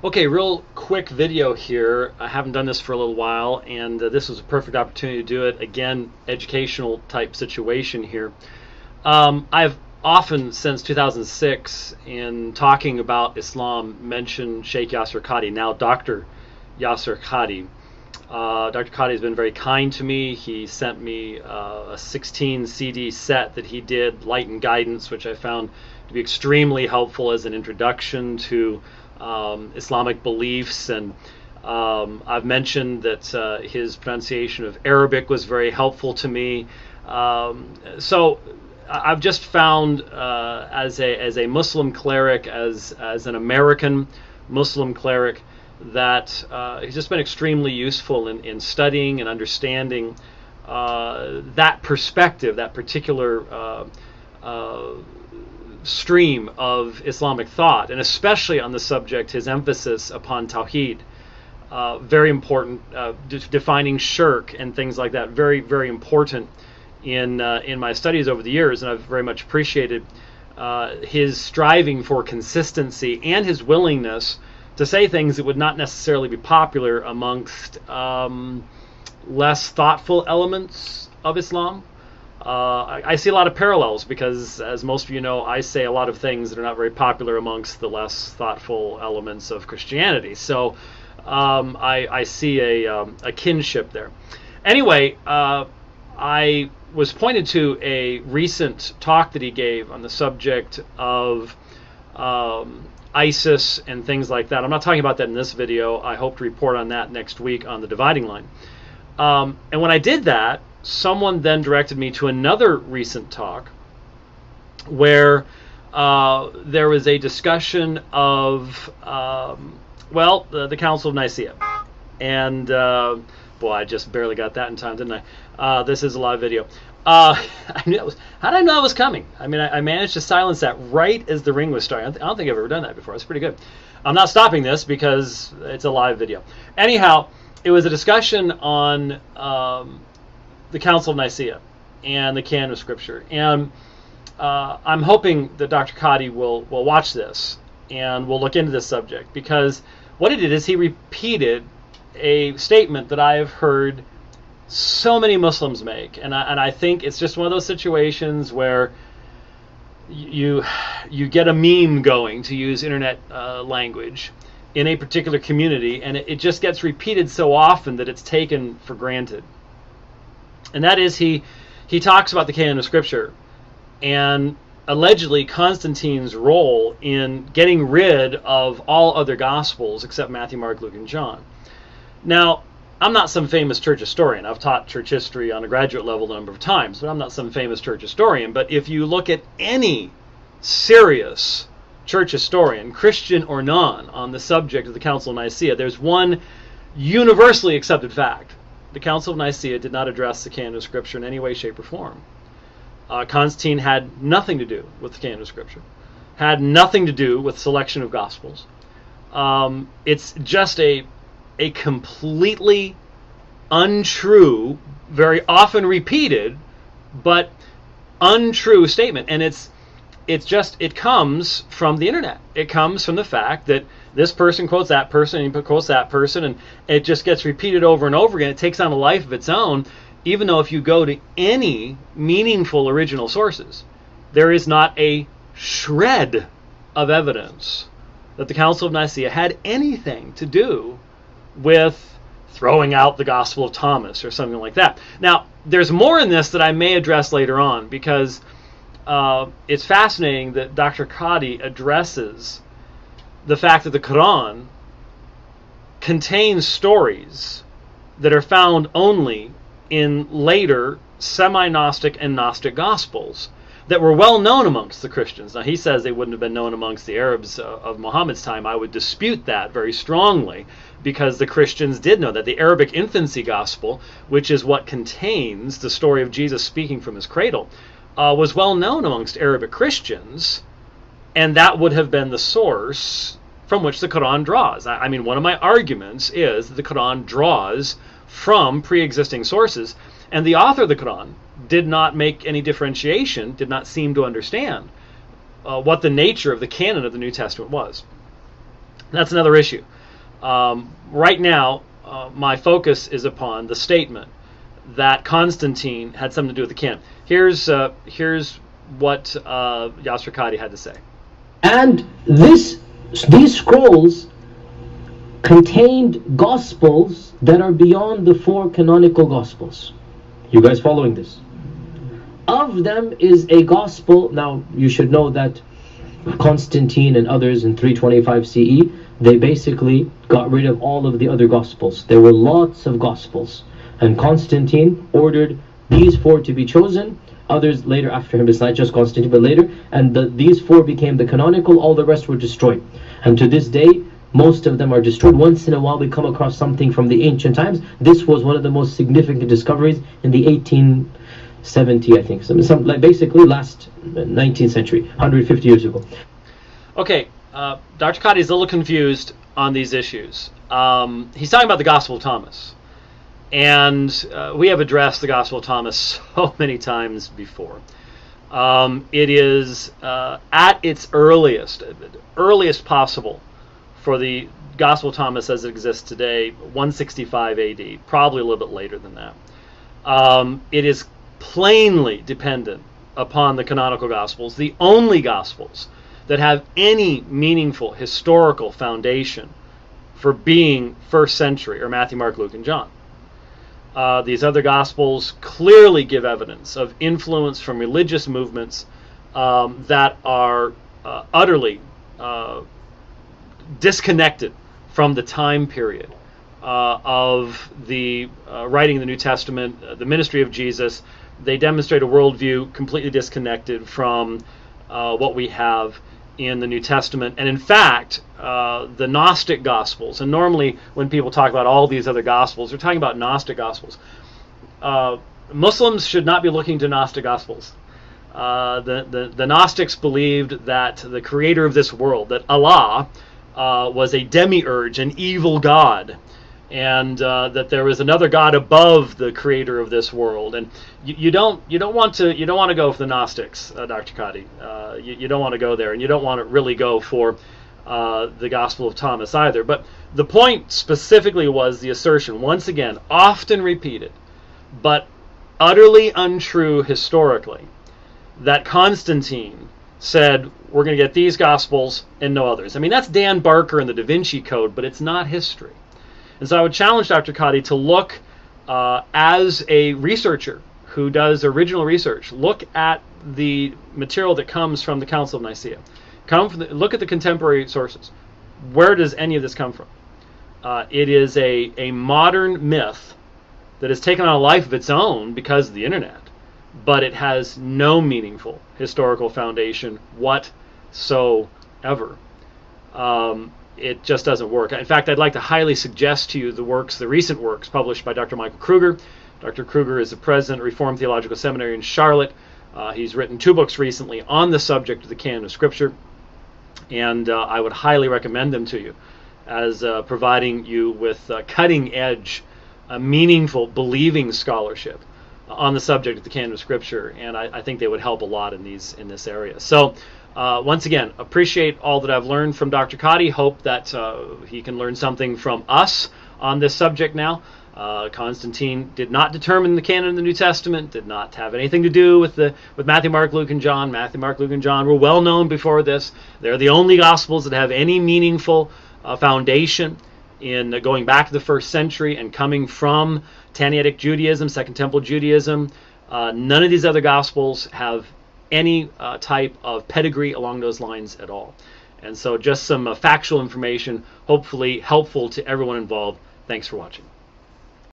Okay, real quick video here. I haven't done this for a little while, and this was a perfect opportunity to do it. Again, educational type situation here. I've often, since 2006, in talking about Islam, mentioned Sheikh Yasir Qadhi, now Dr. Yasir Qadhi. Dr. Qadhi has been very kind to me. He sent me a 16 CD set that he did, Light and Guidance, which I found to be extremely helpful as an introduction to Islamic beliefs. And I've mentioned that his pronunciation of Arabic was very helpful to me. So I've just found as a Muslim cleric, as an American Muslim cleric, that he's just been extremely useful in studying and understanding that perspective, that particular stream of Islamic thought, and especially on the subject, his emphasis upon Tawheed. Very important, defining shirk and things like that. Very, very important in my studies over the years, and I've very much appreciated his striving for consistency and his willingness to say things that would not necessarily be popular amongst less thoughtful elements of Islam. I see a lot of parallels because, as most of you know, I say a lot of things that are not very popular amongst the less thoughtful elements of Christianity. So I see a kinship there. Anyway, I was pointed to a recent talk that he gave on the subject of ISIS and things like that. I'm not talking about that in this video. I hope to report on that next week on the Dividing Line. And when I did that, someone then directed me to another recent talk where there was a discussion of, the Council of Nicaea. And, boy, I just barely got that in time, didn't I? This is a live video. I knew how did I know that was coming? I mean, I managed to silence that right as the ring was starting. I don't think I've ever done that before. It's pretty good. I'm not stopping this because it's a live video. Anyhow, it was a discussion on the Council of Nicaea and the canon of Scripture. And I'm hoping that Dr. Qadhi will watch this and will look into this subject, because what he did is he repeated a statement that I have heard so many Muslims make, and I think it's just one of those situations where you get a meme going, to use internet language, in a particular community, and it just gets repeated so often that it's taken for granted. And that is, he talks about the canon of Scripture and allegedly Constantine's role in getting rid of all other Gospels except Matthew, Mark, Luke, and John. Now, I'm not some famous church historian. I've taught church history on a graduate level a number of times, but I'm not some famous church historian. But if you look at any serious church historian, Christian or non, on the subject of the Council of Nicaea, there's one universally accepted fact. The Council of Nicaea did not address the canon of Scripture in any way, shape, or form. Constantine had nothing to do with the canon of Scripture, had nothing to do with selection of Gospels. It's just a completely untrue, very often repeated, but untrue statement. And it comes from the internet. It comes from the fact that this person quotes that person, and he quotes that person, and it just gets repeated over and over again. It takes on a life of its own, even though if you go to any meaningful original sources, there is not a shred of evidence that the Council of Nicaea had anything to do with throwing out the Gospel of Thomas or something like that. Now, there's more in this that I may address later on, because it's fascinating that Dr. Qadhi addresses the fact that the Quran contains stories that are found only in later semi-Gnostic and Gnostic Gospels that were well known amongst the Christians. Now, he says they wouldn't have been known amongst the Arabs of Muhammad's time. I would dispute that very strongly, because the Christians did know that. The Arabic infancy gospel, which is what contains the story of Jesus speaking from his cradle, was well known amongst Arabic Christians, and that would have been the source from which the Quran draws. I mean, one of my arguments is that the Quran draws from pre-existing sources, and the author of the Quran did not make any differentiation, did not seem to understand what the nature of the canon of the New Testament was. That's another issue. Right now, my focus is upon the statement that Constantine had something to do with the canon. Here's what Yasir Qadhi had to say. And these scrolls contained gospels that are beyond the 4 canonical gospels. You guys following this? Of them is a gospel. Now you should know that Constantine and others in 325 CE, they basically got rid of all of the other gospels. There were lots of gospels, and Constantine ordered these 4 to be chosen. Others later after him, it's not just Constantine but later, and these 4 became the canonical. All the rest were destroyed, and to this day most of them are destroyed. Once in a while we come across something from the ancient times. This was one of the most significant discoveries in the 1870, I think, some like basically last 19th century, 150 years ago. Okay, Dr. Qadhi is a little confused on these issues. He's talking about the Gospel of Thomas, and we have addressed the Gospel of Thomas so many times before. It is at its earliest possible for the Gospel of Thomas as it exists today, 165 AD, probably a little bit later than that. It is plainly dependent upon the canonical Gospels, the only Gospels that have any meaningful historical foundation for being first century, or Matthew, Mark, Luke, and John. These other Gospels clearly give evidence of influence from religious movements that are utterly disconnected from the time period of the writing of the New Testament, the ministry of Jesus. They demonstrate a worldview completely disconnected from what we have in the New Testament. And in fact, the Gnostic Gospels, and normally when people talk about all these other Gospels, they're talking about Gnostic Gospels. Muslims should not be looking to Gnostic Gospels. The Gnostics believed that the creator of this world, that Allah, was a demiurge, an evil god, and that there was another god above the creator of this world. And you don't want to go for the Gnostics, Dr. Qadhi. You don't want to go there, and you don't want to really go for the Gospel of Thomas either. But the point specifically was the assertion, once again, often repeated, but utterly untrue historically, that Constantine said, we're going to get these Gospels and no others. I mean, that's Dan Barker in the Da Vinci Code, but it's not history. And so I would challenge Dr. Qadhi to look, as a researcher who does original research, look at the material that comes from the Council of Nicaea. Look at the contemporary sources. Where does any of this come from? It is a modern myth that has taken on a life of its own because of the internet, but it has no meaningful historical foundation whatsoever. It just doesn't work. In fact, I'd like to highly suggest to you the recent works published by Dr. Michael Kruger. Dr. Kruger is the president of Reformed Theological Seminary in Charlotte. He's written 2 books recently on the subject of the canon of Scripture, and I would highly recommend them to you as providing you with cutting-edge, meaningful, believing scholarship on the subject of the canon of Scripture, and I think they would help a lot in this area. So, once again, appreciate all that I've learned from Dr. Qadhi. Hope that he can learn something from us on this subject now. Constantine did not determine the canon of the New Testament, did not have anything to do with Matthew, Mark, Luke, and John. Matthew, Mark, Luke, and John were well known before this. They're the only Gospels that have any meaningful foundation in going back to the first century and coming from Tannaitic Judaism, Second Temple Judaism. None of these other Gospels have any type of pedigree along those lines at all. And so just some factual information, hopefully helpful to everyone involved. Thanks for watching.